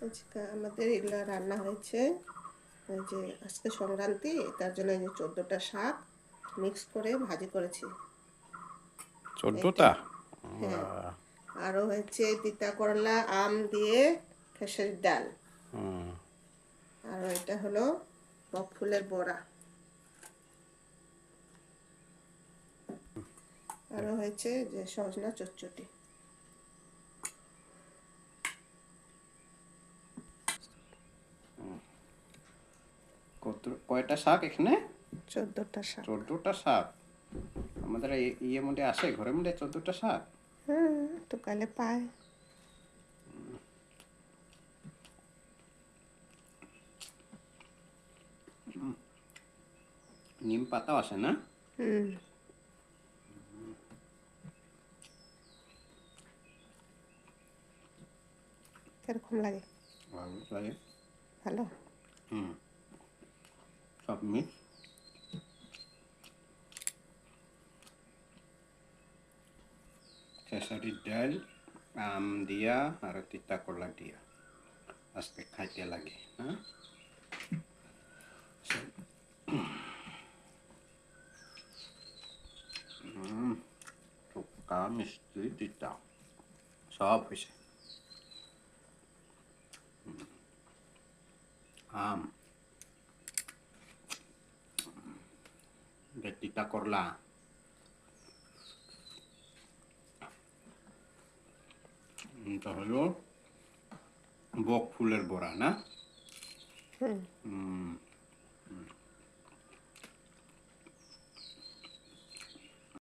আজকে আমাদের এগুলা রান্না হয়েছে। ওই যে আজকে সংক্রান্তি, তার জন্য এই যে 14টা শাক মিক্স করে ভাজি করেছি। 14টা? এইটাই। হ্যাঁ, আরও হয়েছে তিতা করলা আম দিয়ে খেসারির ডাল। আর এটা হলো বক ফুলের বড়া। আরও হয়েছে যে সজনা চচ্চড়ি। কয়টা শাক এখানে? 14টা শাক। 14টা শাক? আমাদের ইয়ে মধ্যে আসে, ঘরের মধ্যে 14টা শাক? হ্যাঁ, তো কালে পায়। নিম পাতাও আসে না? হুম, কিরকম লাগে? ভালো লাগে। ভালো। সব মিক্স। খেসারির ডাল, আম দিয়া আর তিতা করলা দিয়া আজকে খাইতে লাগে। হ্যাঁ, টুকা মিষ্টি তিতা সব হয়েছে। আম, তিতা করলা, এটা হলো বক ফুলের বড়া না? হুম।